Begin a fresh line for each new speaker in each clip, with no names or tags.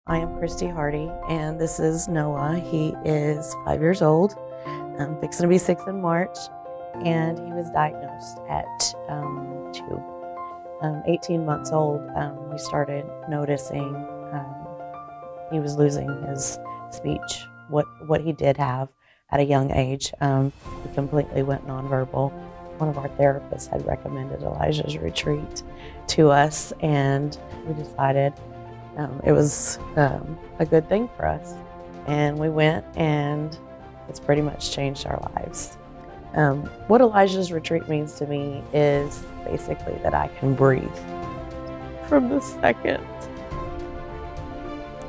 I am Christy Hardy, and this is Noah. He is 5 years old, fixing to be 6 in March, and he was diagnosed at 18 months old. We started noticing he was losing his speech, what he did have at a young age. He completely went nonverbal. One of our therapists had recommended Elijah's retreat to us, and we decided it was a good thing for us. And we went, and it's pretty much changed our lives. What Elijah's retreat means to me is basically that I can breathe. From the second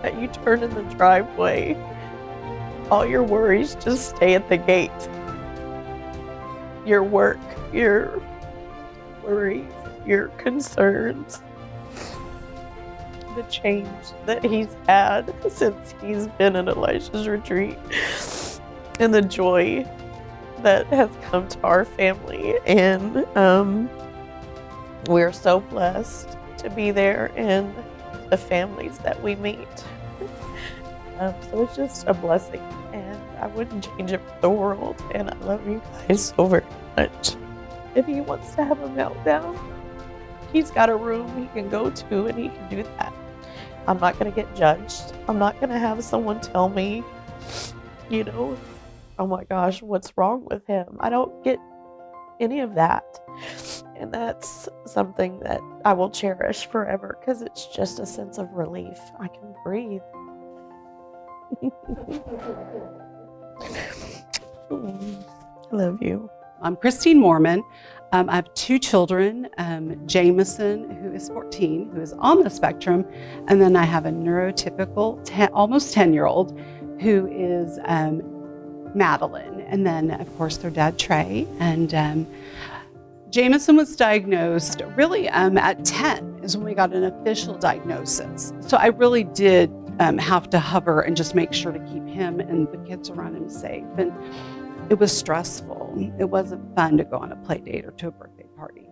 that you turn in the driveway, all your worries just stay at the gate. Your work, your worries, your concerns, the change that he's had since he's been in Elijah's retreat, and the joy that has come to our family. And we're so blessed to be there and the families that we meet. So it's just a blessing, and I wouldn't change it for the world. And I love you guys so very much. If he wants to have a meltdown, he's got a room he can go to, and he can do that. I'm not going to get judged. I'm not going to have someone tell me, you know, oh my gosh, what's wrong with him? I don't get any of that. And that's something that I will cherish forever, because it's just a sense of relief. I can breathe. I love you.
I'm Christine Mormon. I have 2 children, Jameson, who is 14, who is on the spectrum, and then I have a neurotypical, almost 10-year-old, who is Madeline, and then, of course, their dad, Trey. And Jameson was diagnosed really at 10 is when we got an official diagnosis. So I really did have to hover and just make sure to keep him and the kids around him safe. And it was stressful. It wasn't fun to go on a play date or to a birthday party.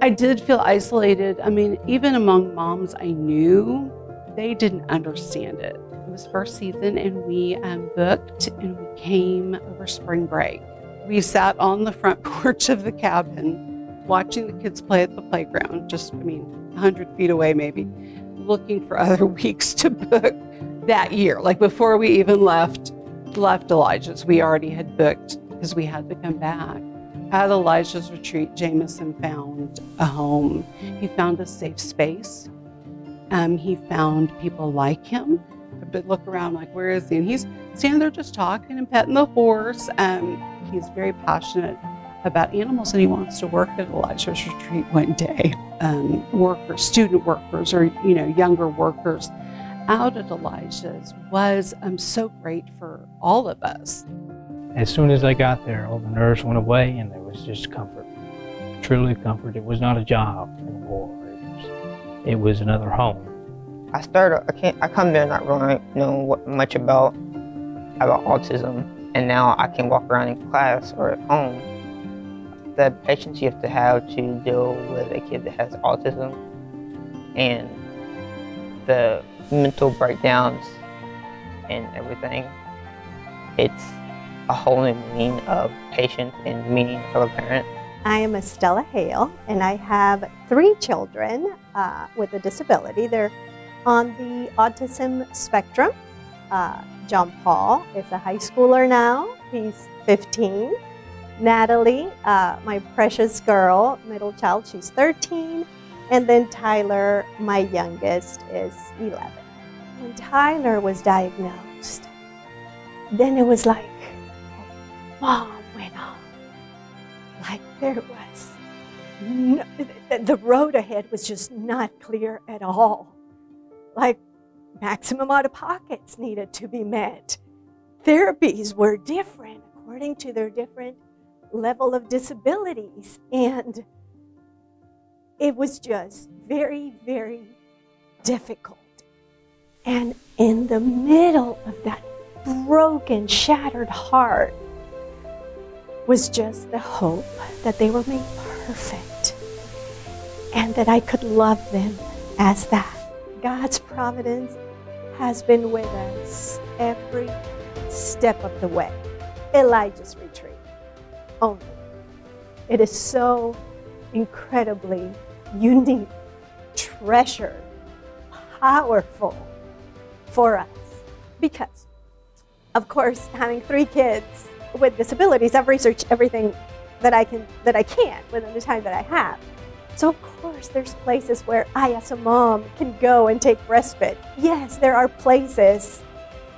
I did feel isolated. I mean, even among moms I knew, they didn't understand it. It was first season, and we booked, and we came over spring break. We sat on the front porch of the cabin watching the kids play at the playground, just, 100 feet away maybe, looking for other weeks to book that year. Like before we even left Elijah's, we already had booked because we had to come back. At Elijah's retreat, Jameson found a home. He found a safe space. He found people like him. But look around like, where is he? And he's standing there just talking and petting the horse. He's very passionate about animals, and he wants to work at Elijah's retreat one day. Student workers, or younger workers out at Elijah's was so great for all of us.
As soon as I got there, all the nerves went away, and there was just comfort, truly comfort. It was not a job anymore. It was another home.
I come there not really knowing much about autism, and now I can walk around in class or at home. The patience you have to deal with a kid that has autism, and the mental breakdowns and everything, it's a whole new meaning of patience and meaning of a parent.
I am Estella Hale, and I have 3 children with a disability. They're on the autism spectrum. John Paul is a high schooler now. He's 15. Natalie, my precious girl, middle child, she's 13. And then Tyler, my youngest, is 11. When Tyler was diagnosed, then it was like, bomb went off. Like there was, the road ahead was just not clear at all. Like maximum out-of-pockets needed to be met. Therapies were different according to their different level of disabilities. And it was just very, very difficult. And in the middle of that broken, shattered heart was just the hope that they were made perfect and that I could love them as that. God's providence has been with us every step of the way. Elijah's retreat only. It is so incredibly unique, treasured, powerful for us. Because, of course, having 3 kids with disabilities, I've researched everything that I can within the time that I have. So of course there's places where I as a mom can go and take respite. Yes, there are places,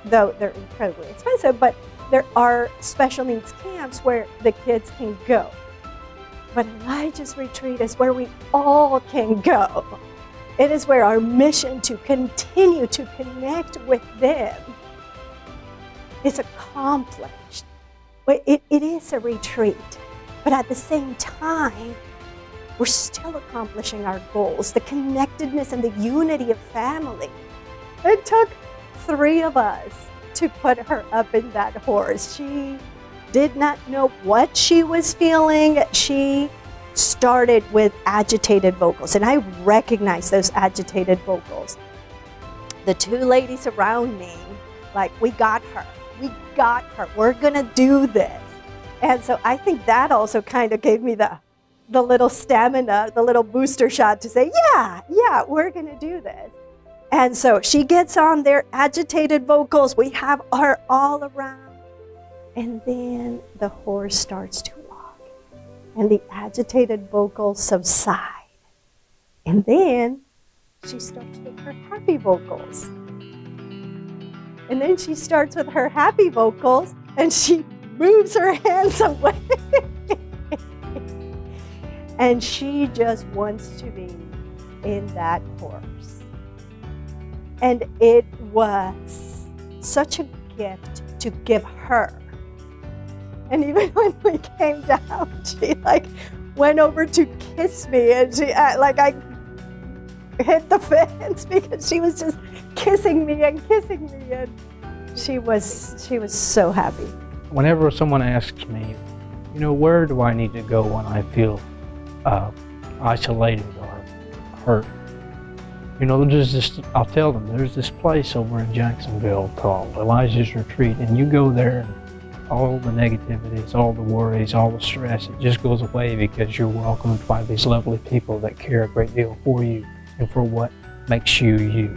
though they're incredibly expensive, but there are special needs camps where the kids can go. But Elijah's retreat is where we all can go. It is where our mission to continue to connect with them is accomplished. It is a retreat, but at the same time, we're still accomplishing our goals, the connectedness and the unity of family. It took 3 of us to put her up in that horse. She did not know what she was feeling. She started with agitated vocals, and I recognize those agitated vocals. The 2 ladies around me, like, we got her, we're gonna do this. And so I think that also kind of gave me the little stamina, the little booster shot to say, yeah, we're gonna do this. And so she gets on there, agitated vocals, we have her all around. And then the horse starts to walk and the agitated vocals subside. And then she starts with her happy vocals. And then she starts with her happy vocals and she moves her hands away. And she just wants to be in that horse. And it was such a gift to give her. And even when we came down, she went over to kiss me, and she I hit the fence because she was just kissing me, and she was so happy.
Whenever someone asks me, where do I need to go when I feel isolated or hurt? I'll tell them, there's this place over in Jacksonville called Elijah's Retreat, and you go there and all the negativities, all the worries, all the stress, it just goes away because you're welcomed by these lovely people that care a great deal for you and for what makes you you.